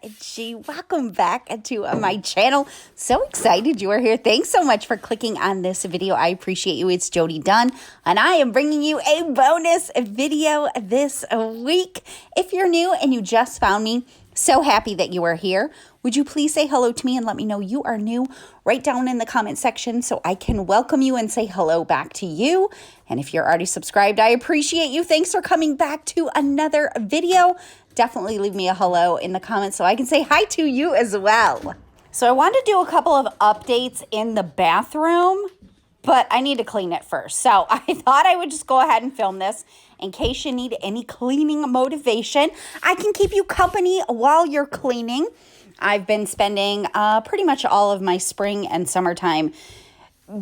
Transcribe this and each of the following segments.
OMG, welcome back to my channel. So excited you are here. Thanks so much for clicking on this video. I appreciate you. It's Jody Dunn, and I am bringing you a bonus video this week. If you're new and you just found me, so happy that you are here. Would you please say hello to me and let me know you are new right down in the comment section so I can welcome you and say hello back to you. And if you're already subscribed, I appreciate you. Thanks for coming back to another video. Definitely leave me a hello in the comments so I can say hi to you as well. So I want to do a couple of updates in the bathroom, but I need to clean it first. So I thought I would just go ahead and film this in case you need any cleaning motivation. I can keep you company while you're cleaning. I've been spending pretty much all of my spring and summertime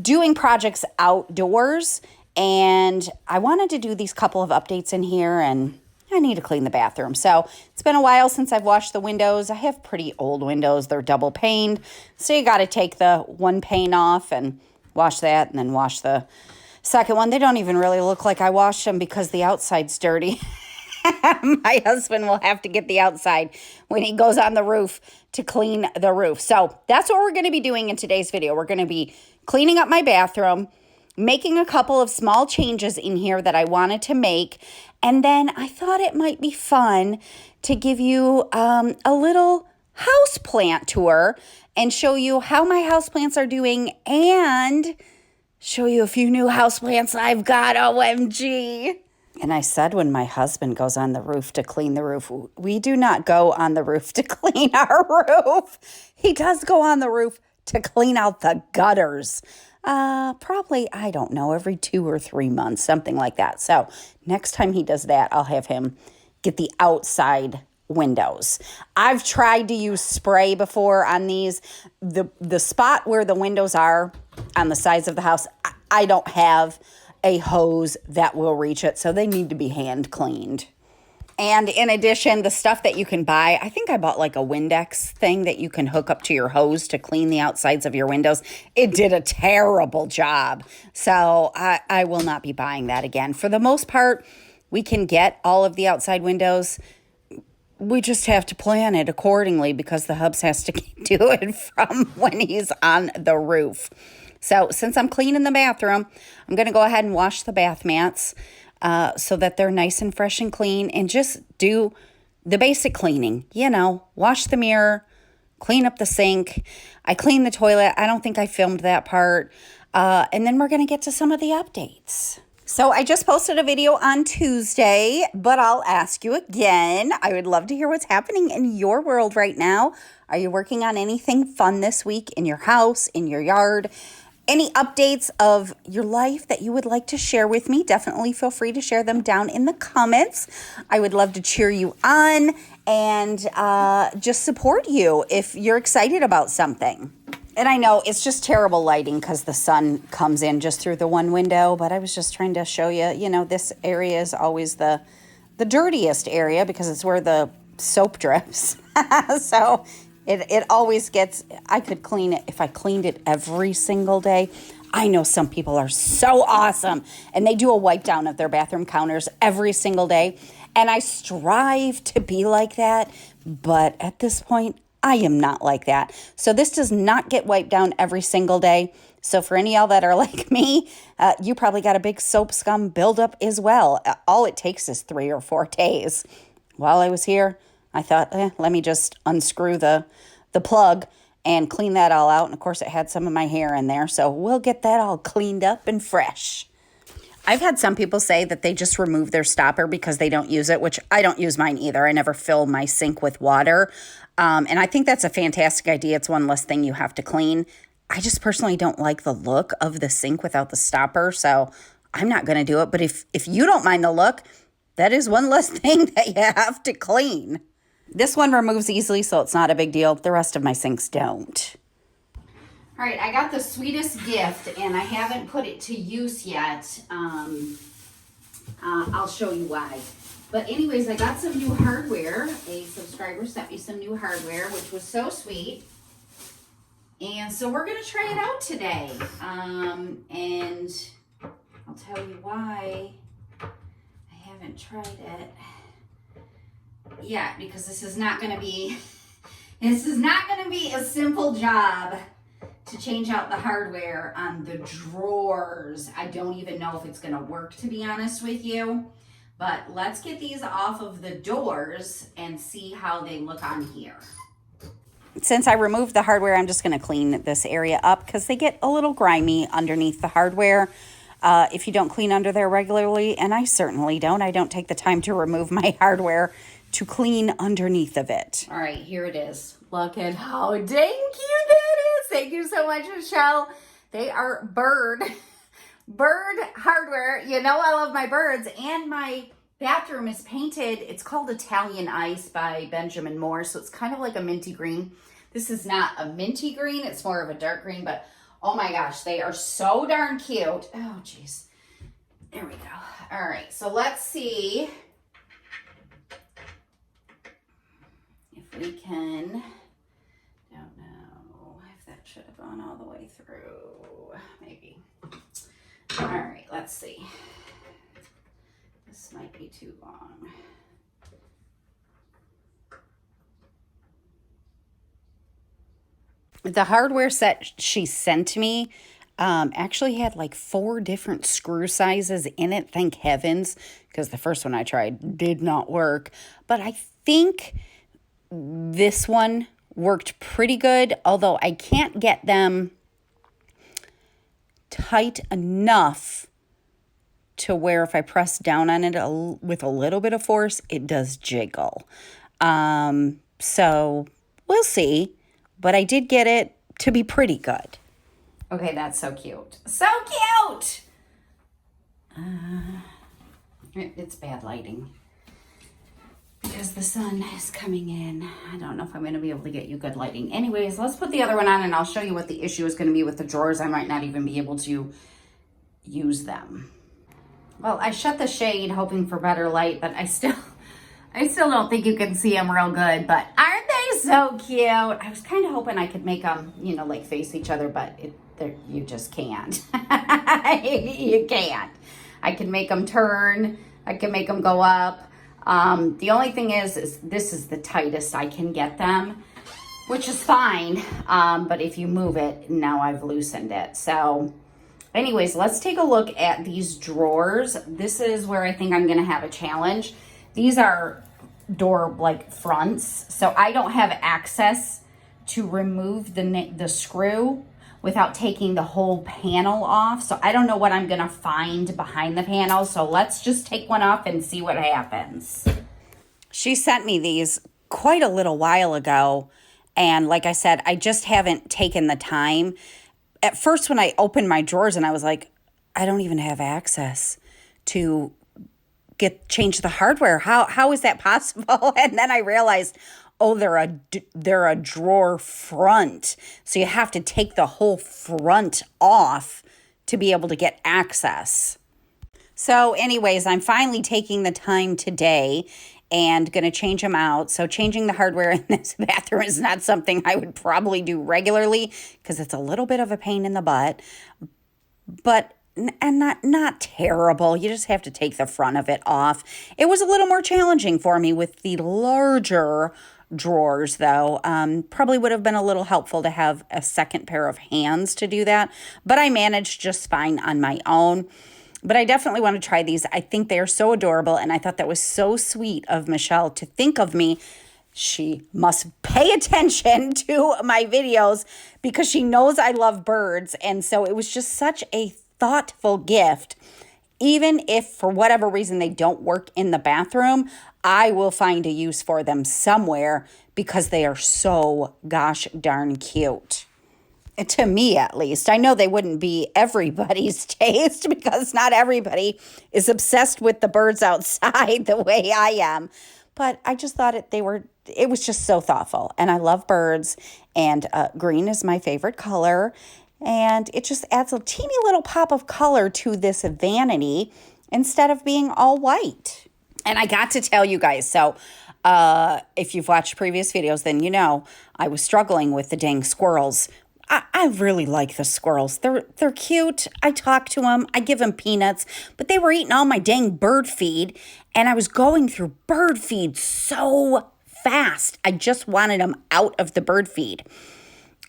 doing projects outdoors, and I wanted to do these couple of updates in here, and I need to clean the bathroom. So it's been a while since I've washed the windows. I have pretty old windows. They're double paned, so you got to take the one pane off and wash that, and then wash the second one. They don't even really look like I washed them because the outside's dirty. My husband will have to get the outside when he goes on the roof to clean the roof. So that's what we're going to be doing in today's video. We're going to be cleaning up my bathroom, making a couple of small changes in here that I wanted to make. And then I thought it might be fun to give you a little house plant tour and show you how my house plants are doing and show you a few new house plants I've got. OMG. And I said when my husband goes on the roof to clean the roof, we do not go on the roof to clean our roof. He does go on the roof to clean out the gutters. Probably, I don't know, every 2 or 3 months, something like that. So next time he does that, I'll have him get the outside windows. I've tried to use spray before on these. The spot where the windows are on the sides of the house, I don't have a hose that will reach it, so they need to be hand cleaned. And in addition, the stuff that you can buy, I think I bought like a Windex thing that you can hook up to your hose to clean the outsides of your windows. It did a terrible job, so I will not be buying that again. For the most part, we can get all of the outside windows. We just have to plan it accordingly because the hubs has to do it from when he's on the roof. So since I'm cleaning the bathroom, I'm going to go ahead and wash the bath mats so that they're nice and fresh and clean, and just do the basic cleaning. You know, wash the mirror, clean up the sink. I cleaned the toilet. I don't think I filmed that part. And then we're going to get to some of the updates. So I just posted a video on Tuesday, but I'll ask you again. I would love to hear what's happening in your world right now. Are you working on anything fun this week in your house, in your yard? Any updates of your life that you would like to share with me? Definitely feel free to share them down in the comments. I would love to cheer you on and just support you if you're excited about something. And I know it's just terrible lighting because the sun comes in just through the one window, but I was just trying to show you, you know, this area is always the dirtiest area because it's where the soap drips. So it always gets, I could clean it if I cleaned it every single day. I know some people are so awesome and they do a wipe down of their bathroom counters every single day. And I strive to be like that. But at this point, I am not like that. So this does not get wiped down every single day. So for any of y'all that are like me, you probably got a big soap scum buildup as well. All it takes is 3 or 4 days. While I was here, I thought, let me just unscrew the plug and clean that all out. And of course, it had some of my hair in there. So we'll get that all cleaned up and fresh. I've had some people say that they just remove their stopper because they don't use it, which I don't use mine either. I never fill my sink with water. And I think that's a fantastic idea. It's one less thing you have to clean. I just personally don't like the look of the sink without the stopper. So I'm not going to do it. But if you don't mind the look, that is one less thing that you have to clean. This one removes easily, so it's not a big deal. The rest of my sinks don't. All right, I got the sweetest gift, and I haven't put it to use yet. I'll show you why. But anyways, I got some new hardware. A subscriber sent me some new hardware, which was so sweet. And so we're going to try it out today. And I'll tell you why I haven't tried it. yet because this is not going to be This is not going to be a simple job to change out the hardware on the drawers. I don't even know if it's going to work, to be honest with you. But let's get these off of the doors and see how they look on here. Since I removed the hardware, I'm just going to clean this area up because they get a little grimy underneath the hardware. If you don't clean under there regularly, and I certainly don't. I don't take the time to remove my hardware to clean underneath of it. All right, here it is. Look at how dang cute that is. Thank you so much, Michelle. They are bird hardware. You know I love my birds, and my bathroom is painted. It's called Italian Ice by Benjamin Moore, so it's kind of like a minty green. This is not a minty green. It's more of a dark green, but oh my gosh, they are so darn cute. Oh, geez. There we go. All right, so let's see if we can, don't know if that should have gone all the way through, maybe. All right, let's see. This might be too long. The hardware set she sent me actually had like 4 different screw sizes in it, thank heavens, because the first one I tried did not work. But I think this one worked pretty good, although I can't get them tight enough to where if I press down on it with a little bit of force, it does jiggle. So we'll see, but I did get it to be pretty good. Okay, that's so cute. So cute! It's bad lighting because the sun is coming in. I don't know if I'm going to be able to get you good lighting. Anyways, let's put the other one on and I'll show you what the issue is going to be with the drawers. I might not even be able to use them. Well, I shut the shade hoping for better light, but I still don't think you can see them real good, but aren't they so cute? I was kind of hoping I could make them, you know, like face each other, but you just can't. You can't. I can make them turn. I can make them go up. The only thing is this is the tightest I can get them, which is fine. But if you move it, now I've loosened it. So anyways, let's take a look at these drawers. This is where I think I'm going to have a challenge. These are door like fronts, so I don't have access to remove the screw without taking the whole panel off. So I don't know what I'm going to find behind the panel. So let's just take one off and see what happens. She sent me these quite a little while ago. And like I said, I just haven't taken the time. At first, when I opened my drawers and I was like, I don't even have access to change the hardware. How is that possible? And then I realized, oh, they're a drawer front. So you have to take the whole front off to be able to get access. So anyways, I'm finally taking the time today and going to change them out. So changing the hardware in this bathroom is not something I would probably do regularly because it's a little bit of a pain in the butt, but not terrible. You just have to take the front of it off. It was a little more challenging for me with the larger drawers, though. Probably would have been a little helpful to have a second pair of hands to do that, but I managed just fine on my own. But I definitely want to try these. I think they are so adorable, and I thought that was so sweet of Michelle to think of me. She must pay attention to my videos because she knows I love birds, and so it was just such a thoughtful gift. Even if for whatever reason they don't work in the bathroom, I will find a use for them somewhere because they are so gosh darn cute. To me, at least. I know they wouldn't be everybody's taste because not everybody is obsessed with the birds outside the way I am. But I just thought it was just so thoughtful. And I love birds, and green is my favorite color. And it just adds a teeny little pop of color to this vanity instead of being all white. And I got to tell you guys, so if you've watched previous videos, then you know I was struggling with the dang squirrels. I really like the squirrels. They're cute. I talk to them. I give them peanuts. But they were eating all my dang bird feed. And I was going through bird feed so fast. I just wanted them out of the bird feed.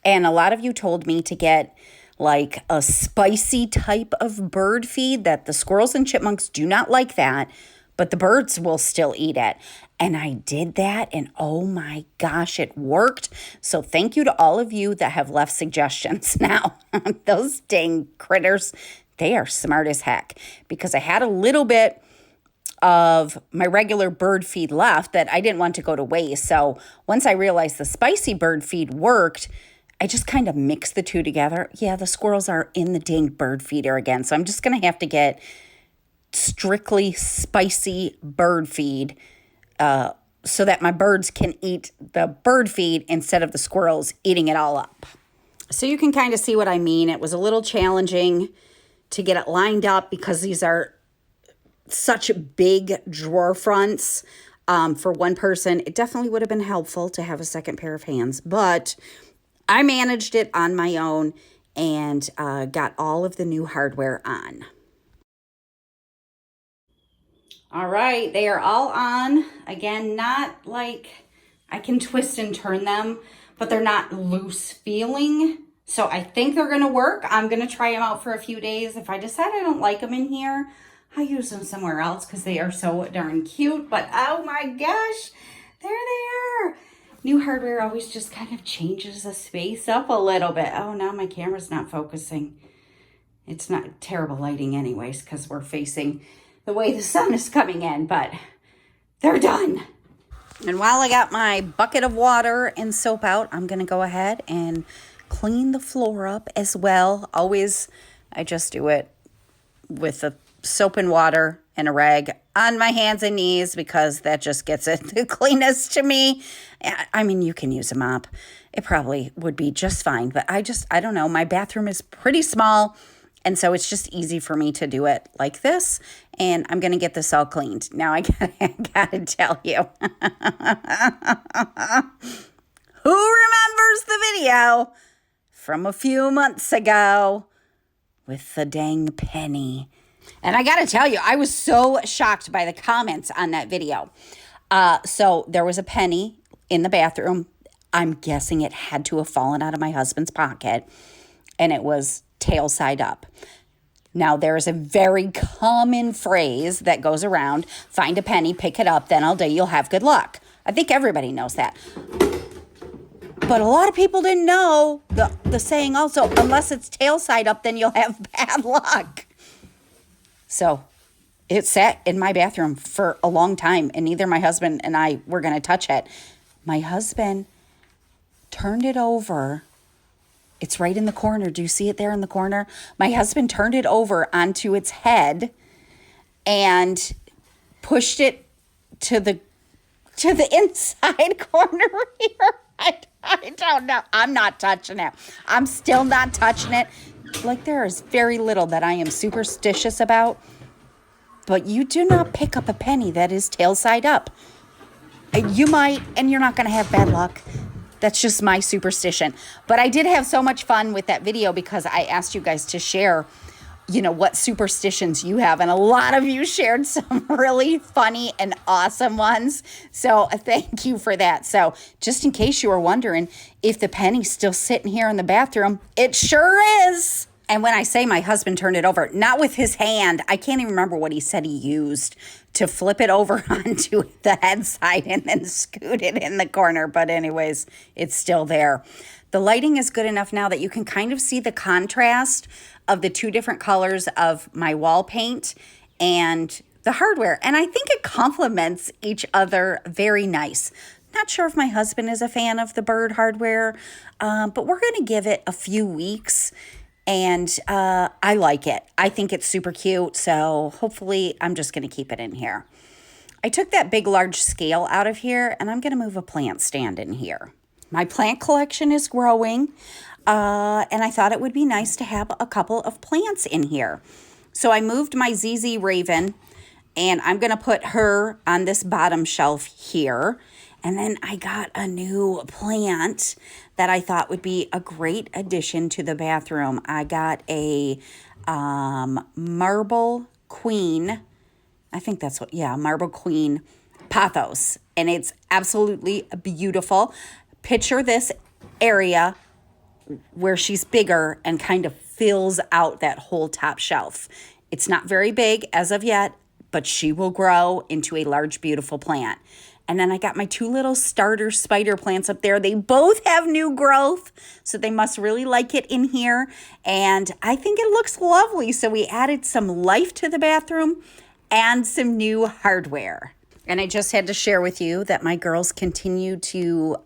And a lot of you told me to get like a spicy type of bird feed, that the squirrels and chipmunks do not like that, but the birds will still eat it. And I did that, and oh my gosh, it worked. So thank you to all of you that have left suggestions. Now, those dang critters, they are smart as heck, because I had a little bit of my regular bird feed left that I didn't want to go to waste. So once I realized the spicy bird feed worked, I just kind of mixed the two together. Yeah, the squirrels are in the dang bird feeder again. So I'm just going to have to get strictly spicy bird feed so that my birds can eat the bird feed instead of the squirrels eating it all up. So you can kind of see what I mean. It was a little challenging to get it lined up because these are such big drawer fronts. For one person, it definitely would have been helpful to have a second pair of hands, but I managed it on my own and got all of the new hardware on. All right, they are all on. Again, not like I can twist and turn them, but they're not loose feeling. So I think they're gonna work. I'm gonna try them out for a few days. If I decide I don't like them in here, I'll use them somewhere else because they are so darn cute. But oh my gosh, there they are. New hardware always just kind of changes the space up a little bit. Oh, now my camera's not focusing. It's not terrible lighting anyways because we're facing the way the sun is coming in, but they're done. And while I got my bucket of water and soap out, I'm gonna go ahead and clean the floor up as well. Always, I just do it with the soap and water and a rag on my hands and knees because that just gets it the cleanest to me. I mean, you can use a mop. It probably would be just fine, but I don't know. My bathroom is pretty small, and so it's just easy for me to do it like this, and I'm going to get this all cleaned. Now, I gotta tell you, who remembers the video from a few months ago with the dang penny? And I got to tell you, I was so shocked by the comments on that video. So there was a penny in the bathroom. I'm guessing it had to have fallen out of my husband's pocket, and it was tail side up. Now, there is a very common phrase that goes around: find a penny, pick it up, then all day you'll have good luck. I think everybody knows that. But a lot of people didn't know the saying also, unless it's tail side up, then you'll have bad luck. So it sat in my bathroom for a long time, and neither my husband and I were going to touch it. My husband turned it over. It's right in the corner. Do you see it there in the corner? My husband turned it over onto its head and pushed it to the inside corner here. I don't know. I'm not touching it. I'm still not touching it. Like, there is very little that I am superstitious about, but you do not pick up a penny that is tail side up. You might, and you're not going to have bad luck. That's just my superstition. But I did have so much fun with that video because I asked you guys to share, what superstitions you have. And a lot of you shared some really funny and awesome ones. So thank you for that. So just in case you were wondering if the penny's still sitting here in the bathroom, it sure is. And when I say my husband turned it over, not with his hand, I can't even remember what he said he used to flip it over onto the head side and then scoot it in the corner. But anyways, it's still there. The lighting is good enough now that you can kind of see the contrast of the two different colors of my wall paint and the hardware. And I think it complements each other very nice. Not sure if my husband is a fan of the bird hardware, but we're going to give it a few weeks. And I like it. I think it's super cute. So hopefully I'm just going to keep it in here. I took that big, large scale out of here, and I'm going to move a plant stand in here. My plant collection is growing, and I thought it would be nice to have a couple of plants in here. So I moved my ZZ Raven, and I'm going to put her on this bottom shelf here. And then I got a new plant that I thought would be a great addition to the bathroom. I got a marble queen. I think that's Marble Queen pothos, and it's absolutely beautiful. Picture this area where she's bigger and kind of fills out that whole top shelf. It's not very big as of yet, but she will grow into a large, beautiful plant. And then I got my two little starter spider plants up there. They both have new growth, so they must really like it in here. And I think it looks lovely. So we added some life to the bathroom and some new hardware. And I just had to share with you that my girls continue to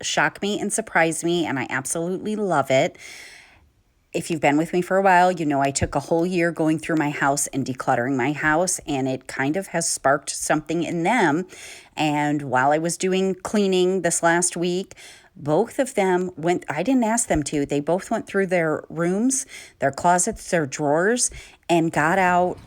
shock me and surprise me, and I absolutely love it. If you've been with me for a while, you know I took a whole year going through my house and decluttering my house, and it kind of has sparked something in them. And while I was doing cleaning this last week, both of them I didn't ask them to, they both went through their rooms, their closets, their drawers, and got out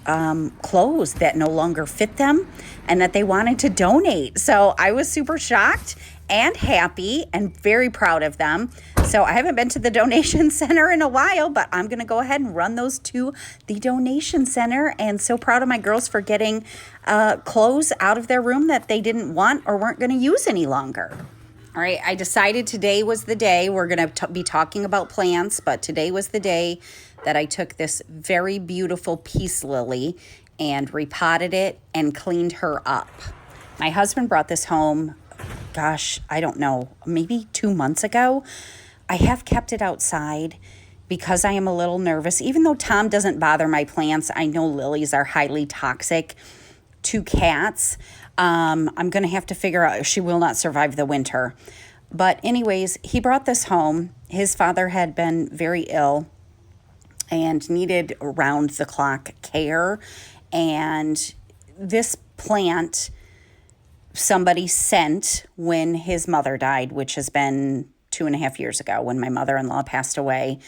clothes that no longer fit them and that they wanted to donate. So I was super shocked and happy and very proud of them. So I haven't been to the donation center in a while, but I'm going to go ahead and run those to the donation center. And so proud of my girls for getting clothes out of their room that they didn't want or weren't going to use any longer. All right, I decided today was the day. We're going to be talking about plants, but today was the day that I took this very beautiful peace lily and repotted it and cleaned her up. My husband brought this home, gosh, I don't know, maybe 2 months ago. I have kept it outside because I am a little nervous. Even though Tom doesn't bother my plants, I know lilies are highly toxic to cats. I'm going to have to figure out if she will not survive the winter. But anyways, he brought this home. His father had been very ill and needed round-the-clock care. And this plant somebody sent when his mother died, which has been 2.5 years ago when my mother-in-law passed away.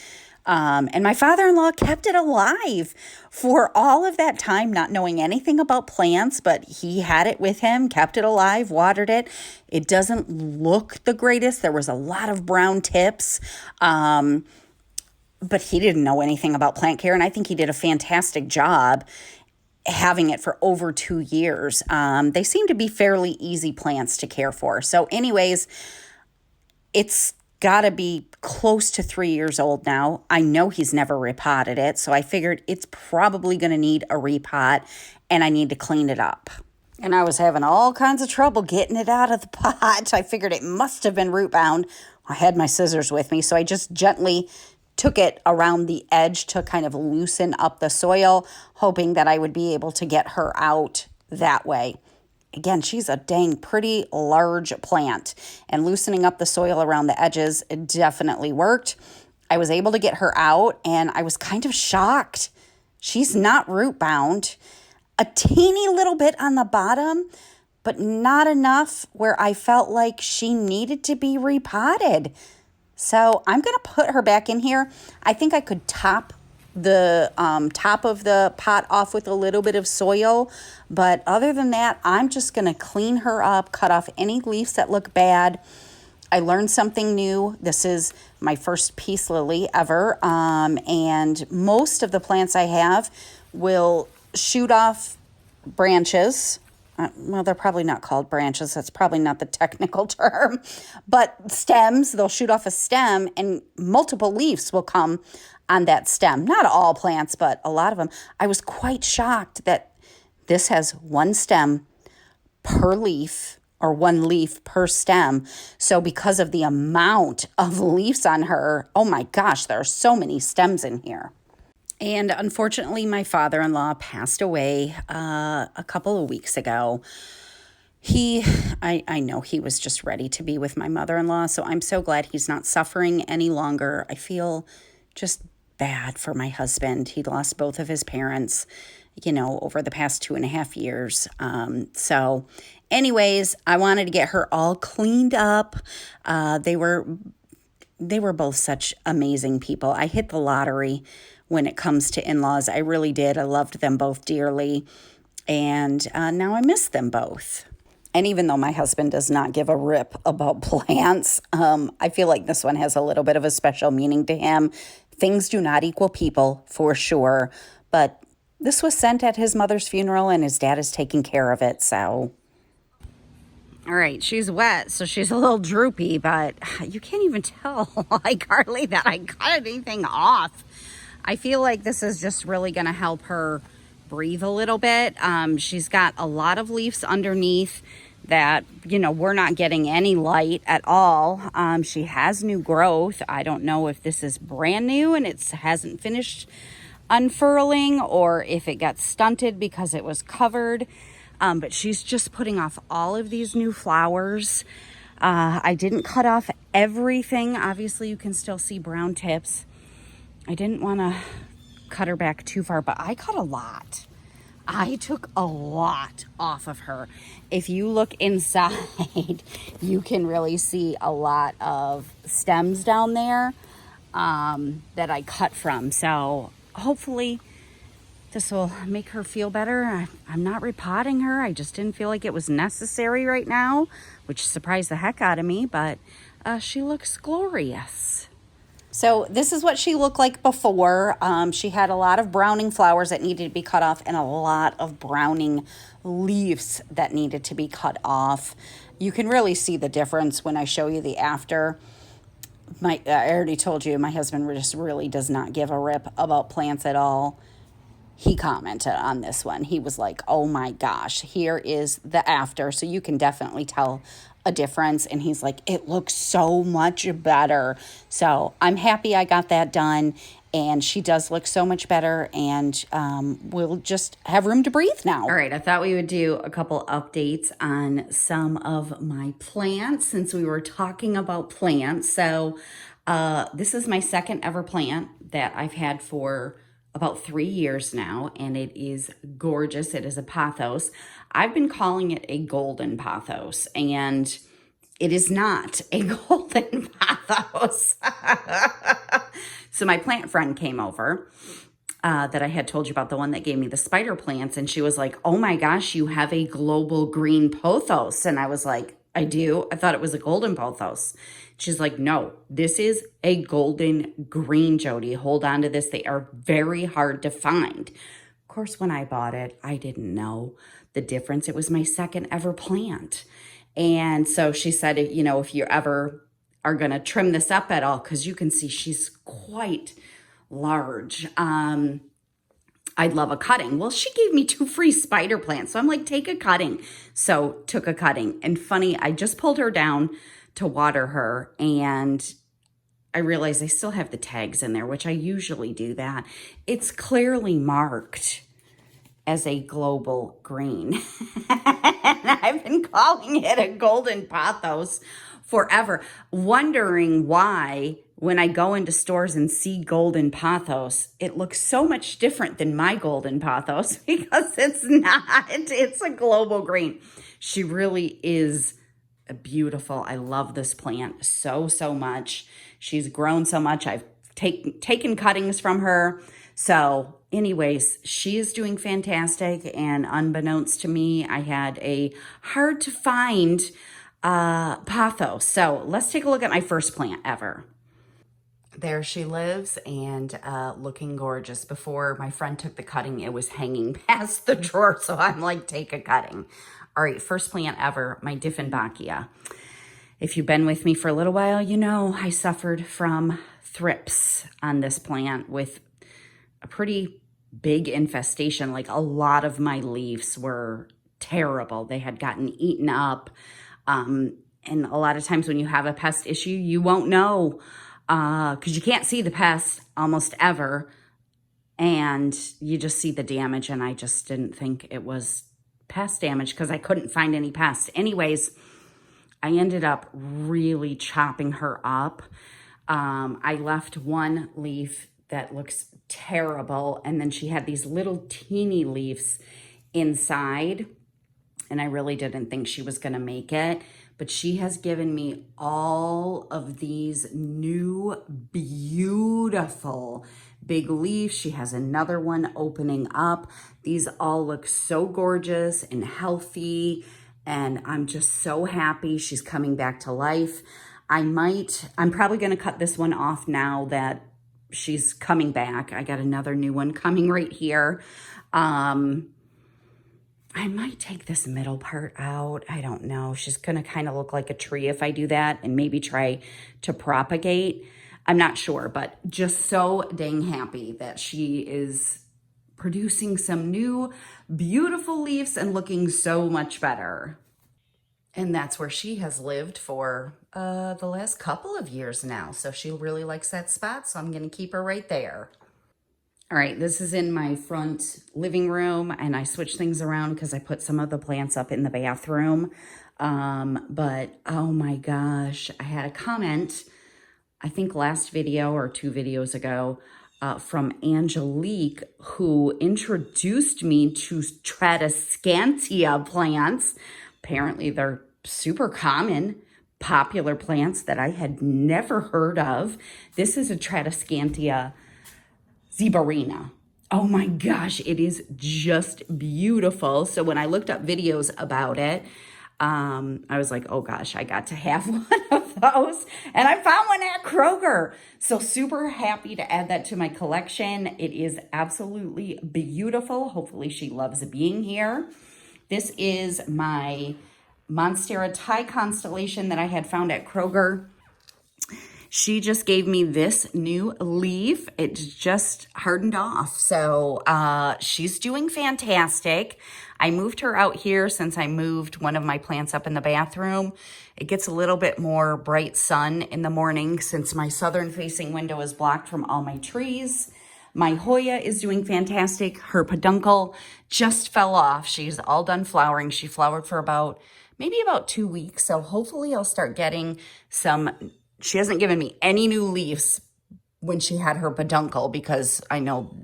And my father-in-law kept it alive for all of that time, not knowing anything about plants, but he had it with him, kept it alive, watered it. It doesn't look the greatest. There was a lot of brown tips, but he didn't know anything about plant care, and I think he did a fantastic job having it for over 2 years. They seem to be fairly easy plants to care for. So anyways, it's got to be close to 3 years old now. I know he's never repotted it, so I figured it's probably going to need a repot, and I need to clean it up. And I was having all kinds of trouble getting it out of the pot. I figured it must have been root bound. I had my scissors with me, so I just gently took it around the edge to kind of loosen up the soil, hoping that I would be able to get her out that way. Again, she's a dang pretty large plant, and loosening up the soil around the edges definitely worked. I was able to get her out, and I was kind of shocked. She's not root bound. A teeny little bit on the bottom, but not enough where I felt like she needed to be repotted. So I'm going to put her back in here. I think I could top the top of the pot off with a little bit of soil, but other than that, I'm just going to clean her up, cut off any leaves that look bad. I learned something new. This is my first peace lily ever, and most of the plants I have will shoot off branches. Well, they're probably not called branches. That's probably not the technical term, but stems. They'll shoot off a stem and multiple leaves will come on that stem. Not all plants, but a lot of them. I was quite shocked that this has one stem per leaf or one leaf per stem. So because of the amount of leaves on her, oh my gosh, there are so many stems in here. And unfortunately, my father-in-law passed away a couple of weeks ago. I know he was just ready to be with my mother-in-law, so I'm so glad he's not suffering any longer. I feel just bad for my husband. He lost both of his parents, over the past 2.5 years. So anyways, I wanted to get her all cleaned up. They were both such amazing people. I hit the lottery when it comes to in-laws. I really did. I loved them both dearly. And now I miss them both. And even though my husband does not give a rip about plants, I feel like this one has a little bit of a special meaning to him. Things do not equal people, for sure. But this was sent at his mother's funeral, and his dad is taking care of it, so. All right, she's wet, so she's a little droopy, but you can't even tell, like, hardly that I cut anything off. I feel like this is just really going to help her breathe a little bit. She's got a lot of leaves underneath that, you know, we're not getting any light at all. She has new growth. I don't know if this is brand new and it hasn't finished unfurling or if it got stunted because it was covered. But she's just putting off all of these new flowers. I didn't cut off everything. Obviously, you can still see brown tips. I didn't want to cut her back too far, but I cut a lot. I took a lot off of her. If you look inside, you can really see a lot of stems down there that I cut from. So hopefully this will make her feel better. I'm not repotting her. I just didn't feel like it was necessary right now, which surprised the heck out of me, but she looks glorious. So this is what she looked like before. She had a lot of browning flowers that needed to be cut off and a lot of browning leaves that needed to be cut off. You can really see the difference when I show you the after. I already told you, my husband just really does not give a rip about plants at all. He commented on this one. He was like, oh my gosh, here is the after. So you can definitely tell a difference. And he's like, it looks so much better. So I'm happy I got that done. And she does look so much better. And we'll just have room to breathe now. All right, I thought we would do a couple updates on some of my plants since we were talking about plants. So this is my second ever plant that I've had for about 3 years now, and it is gorgeous. It is a pothos. I've been calling it a golden pothos, and it is not a golden pothos. So my plant friend came over that I had told you about, the one that gave me the spider plants, and she was like, oh my gosh, you have a global green pothos. And I was like, I do. I thought it was a golden pothos. She's like, no, this is a golden green, Jody. Hold on to this. They are very hard to find. Of course, when I bought it, I didn't know the difference. It was my second ever plant. And so she said, you know, if you ever are going to trim this up at all, because you can see she's quite large. I'd love a cutting. Well, she gave me 2 free spider plants. So I'm like, take a cutting. So took a cutting. And funny, I just pulled her down to water her, and I realized I still have the tags in there, which I usually do that. It's clearly marked as a global green. I've been calling it a golden pothos forever, wondering why when I go into stores and see golden pothos, it looks so much different than my golden pothos, because it's not. It's a global green. She really is beautiful. I love this plant so much. She's grown so much. I've taken cuttings from her. So anyways, she is doing fantastic. And unbeknownst to me, I had a hard to find pothos. So let's take a look at my first plant ever. There she lives, and looking gorgeous. Before my friend took the cutting, it was hanging past the drawer. So I'm like, take a cutting. All right, first plant ever, my Dieffenbachia. If you've been with me for a little while, you know I suffered from thrips on this plant with a pretty big infestation. Like, a lot of my leaves were terrible. They had gotten eaten up. And a lot of times when you have a pest issue, you won't know because you can't see the pest almost ever. And you just see the damage, and I just didn't think it was pest damage because I couldn't find any pests. Anyways, I ended up really chopping her up. I left one leaf that looks terrible, and then she had these little teeny leaves inside, and I really didn't think she was going to make it. But she has given me all of these new beautiful big leaves. She has another one opening up. These all look so gorgeous and healthy, and I'm just so happy she's coming back to life. I'm probably going to cut this one off now that she's coming back. I got another new one coming right here. I might take this middle part out. I don't know. She's going to kind of look like a tree if I do that, and maybe try to propagate. I'm not sure, but just so dang happy that she is producing some new beautiful leaves and looking so much better. And that's where she has lived for the last couple of years now. So she really likes that spot. So I'm going to keep her right there. All right, this is in my front living room, and I switched things around because I put some of the plants up in the bathroom. But oh my gosh, I had a comment, I think last video or 2 videos ago, from Angelique, who introduced me to Tradescantia plants. Apparently they're super common, popular plants that I had never heard of. This is a Tradescantia zeborina. Oh my gosh, it is just beautiful. So when I looked up videos about it, I was like, oh gosh, I got to have one of those. And I found one at Kroger. So super happy to add that to my collection. It is absolutely beautiful. Hopefully she loves being here. This is my Monstera Thai constellation that I had found at Kroger. She just gave me this new leaf. It's just hardened off. So she's doing fantastic. I moved her out here since I moved one of my plants up in the bathroom. It gets a little bit more bright sun in the morning since my southern facing window is blocked from all my trees. My Hoya is doing fantastic. Her peduncle just fell off. She's all done flowering. She flowered for maybe about 2 weeks. So hopefully I'll start getting some. She hasn't given me any new leaves when she had her peduncle because I know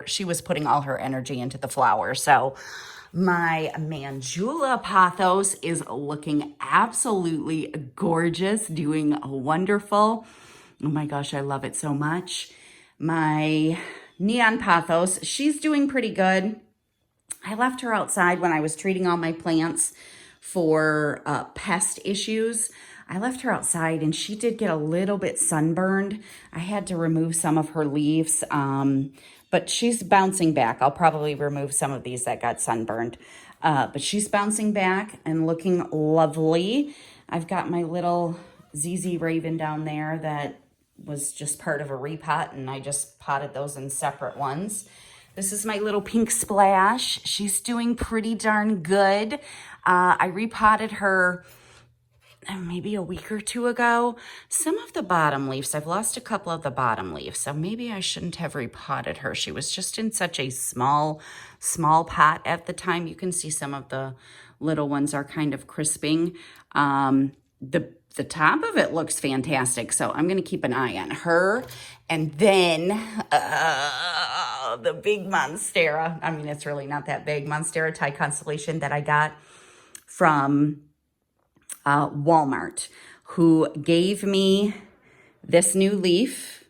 she was putting all her energy into the flower. So my Manjula pothos is looking absolutely gorgeous, doing wonderful. Oh my gosh, I love it so much. My neon pothos, she's doing pretty good. I left her outside when I was treating all my plants for pest issues. I left her outside and she did get a little bit sunburned. I had to remove some of her leaves, but she's bouncing back. I'll probably remove some of these that got sunburned, but she's bouncing back and looking lovely. I've got my little ZZ Raven down there that was just part of a repot, and I just potted those in separate ones. This is my little Pink Splash. She's doing pretty darn good. I repotted her maybe a week or 2 ago. Some of the bottom leaves, I've lost a couple of the bottom leaves, so maybe I shouldn't have repotted her. She was just in such a small pot at the time. You can see some of the little ones are kind of crisping. The top of it looks fantastic, so I'm going to keep an eye on her. And then the big Monstera, I mean, it's really not that big, Monstera Thai constellation that I got from Walmart, who gave me this new leaf.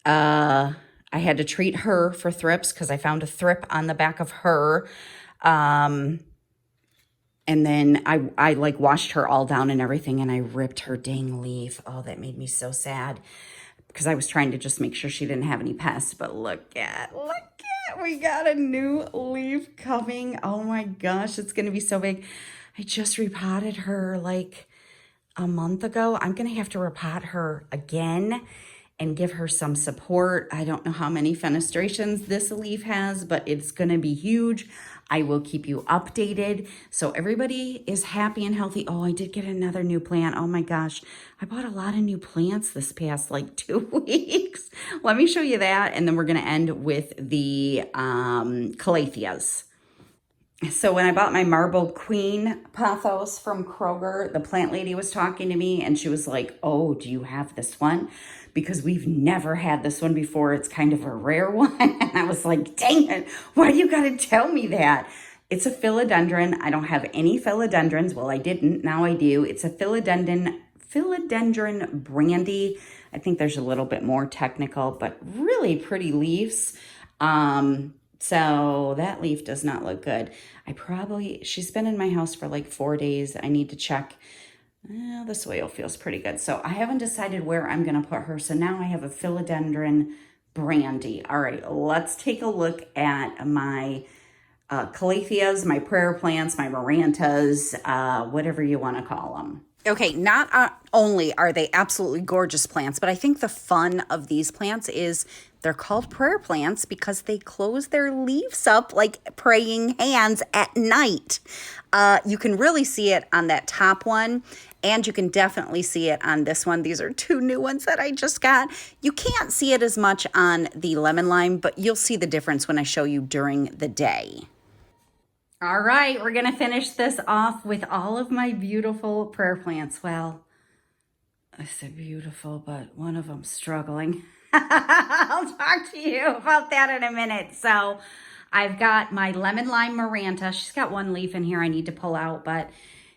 I had to treat her for thrips because I found a thrip on the back of her. And then I like washed her all down and everything, and I ripped her dang leaf. Oh, that made me so sad because I was trying to just make sure she didn't have any pests. But look at, we got a new leaf coming. Oh my gosh, it's going to be so big. I just repotted her like a month ago. I'm going to have to repot her again and give her some support. I don't know how many fenestrations this leaf has, but it's going to be huge. I will keep you updated so everybody is happy and healthy. Oh, I did get another new plant. Oh my gosh. I bought a lot of new plants this past like 2 weeks. Let me show you that. And then we're going to end with the calatheas. So when I bought my Marble Queen pothos from Kroger, the plant lady was talking to me and she was like, oh, do you have this one? Because we've never had this one before. It's kind of a rare one. And I was like, dang it, why do you got to tell me that? It's a philodendron. I don't have any philodendrons. Well, I didn't. Now I do. It's a philodendron brandy. I think there's a little bit more technical, but really pretty leaves. So that leaf does not look good. She's been in my house for like 4 days. I need to check. The soil feels pretty good. So I haven't decided where I'm going to put her. So now I have a philodendron brandy. All right, let's take a look at my calatheas, my prayer plants, my marantas, whatever you want to call them. Okay, not only are they absolutely gorgeous plants, but I think the fun of these plants is they're called prayer plants because they close their leaves up like praying hands at night. You can really see it on that top one, and you can definitely see it on this one. These are two new ones that I just got. You can't see it as much on the lemon lime, but you'll see the difference when I show you during the day. All right, we're going to finish this off with all of my beautiful prayer plants. Well, I said beautiful, but one of them's struggling. I'll talk to you about that in a minute. So I've got my lemon lime maranta. She's got one leaf in here I need to pull out, but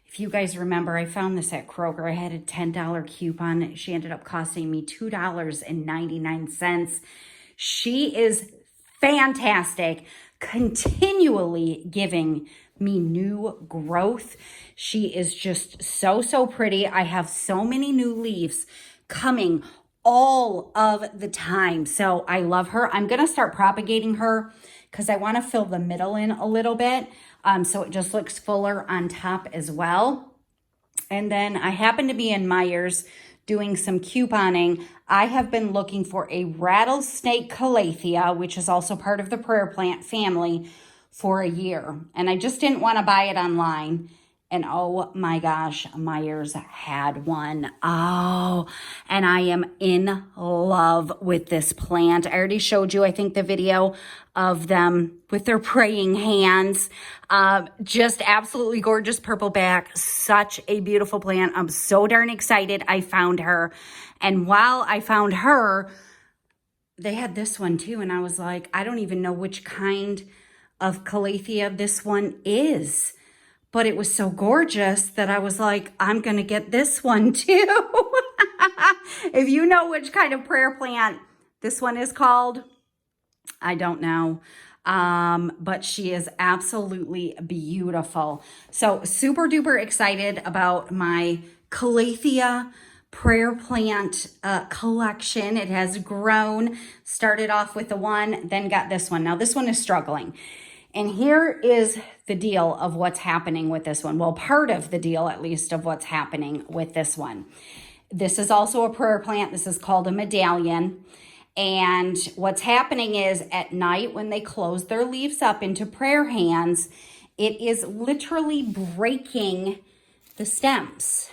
if you guys remember, I found this at Kroger. I had a $10 coupon. She ended up costing me $2.99. She is fantastic, continually giving me new growth. She is just so pretty. I have so many new leaves coming all of the time. So I love her. I'm going to start propagating her because I want to fill the middle in a little bit. So it just looks fuller on top as well. And then I happen to be in Meijer's doing some couponing. I have been looking for a rattlesnake calathea, which is also part of the prayer plant family, for a year. And I just didn't want to buy it online. And oh my gosh, Meijer's had one. Oh, and I am in love with this plant. I already showed you, I think, the video of them with their praying hands. Just absolutely gorgeous purple back. Such a beautiful plant. I'm so darn excited I found her. And while I found her, they had this one too. And I was like, I don't even know which kind of calathea this one is. But it was so gorgeous that I was like, I'm going to get this one too. If you know which kind of prayer plant this one is called, I don't know. But she is absolutely beautiful. So super duper excited about my calathea prayer plant collection. It has grown, started off with the one, then got this one. Now this one is struggling. And here is the deal of what's happening with this one. Well, part of the deal, at least, of what's happening with this one. This is also a prayer plant. This is called a medallion. And what's happening is at night when they close their leaves up into prayer hands, it is literally breaking the stems.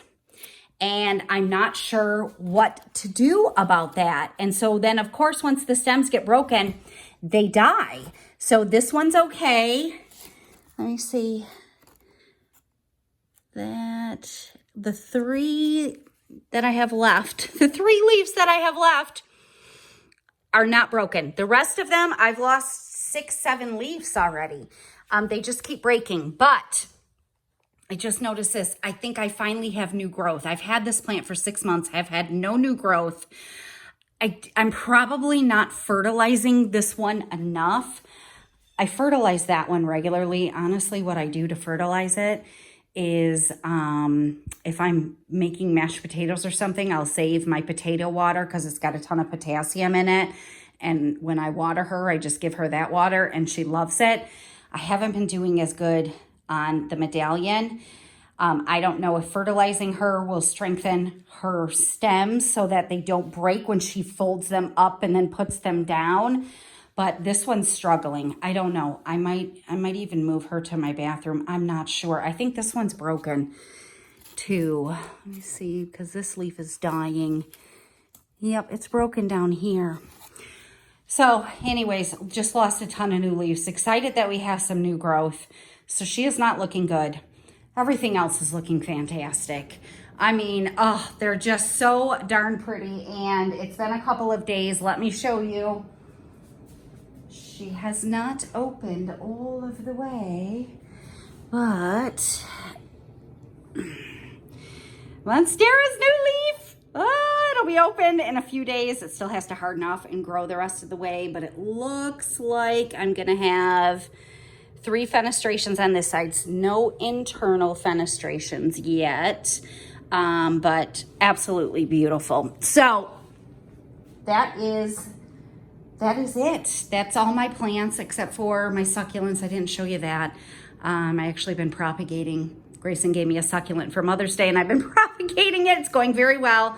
And I'm not sure what to do about that. And so then, of course, once the stems get broken, they die. So this one's okay. Let me see. That the three that I have left, the three leaves that I have left are not broken. The rest of them, I've lost 6, 7 leaves already. They just keep breaking. But I just noticed this. I think I finally have new growth. I've had this plant for 6 months. I've had no new growth. I'm probably not fertilizing this one enough. I fertilize that one regularly. Honestly, what I do to fertilize it is if I'm making mashed potatoes or something, I'll save my potato water because it's got a ton of potassium in it. And when I water her, I just give her that water and she loves it. I haven't been doing as good on the medallion. I don't know if fertilizing her will strengthen her stems so that they don't break when she folds them up and then puts them down. But this one's struggling. I don't know. I might even move her to my bathroom. I'm not sure. I think this one's broken too. Let me see, because this leaf is dying. Yep, it's broken down here. So anyways, just lost a ton of new leaves. Excited that we have some new growth. So she is not looking good. Everything else is looking fantastic. I mean, oh, they're just so darn pretty. And it's been a couple of days. Let me show you. She has not opened all of the way, but Monstera's new leaf. Oh, it'll be open in a few days. It still has to harden off and grow the rest of the way, but it looks like I'm gonna have 3 fenestrations on this side. No internal fenestrations yet, but absolutely beautiful. So that is that is it. That's all my plants except for my succulents. I didn't show you that. I actually been propagating. Grayson gave me a succulent for Mother's Day and I've been propagating it. It's going very well.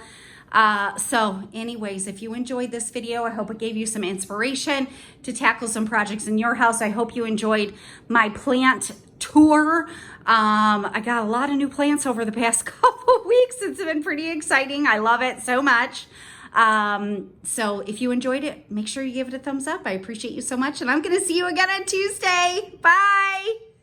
So anyways, if you enjoyed this video, I hope it gave you some inspiration to tackle some projects in your house. I hope you enjoyed my plant tour. I got a lot of new plants over the past couple of weeks. It's been pretty exciting. I love it so much. So if you enjoyed it, make sure you give it a thumbs up. I appreciate you so much. And I'm going to see you again on Tuesday. Bye.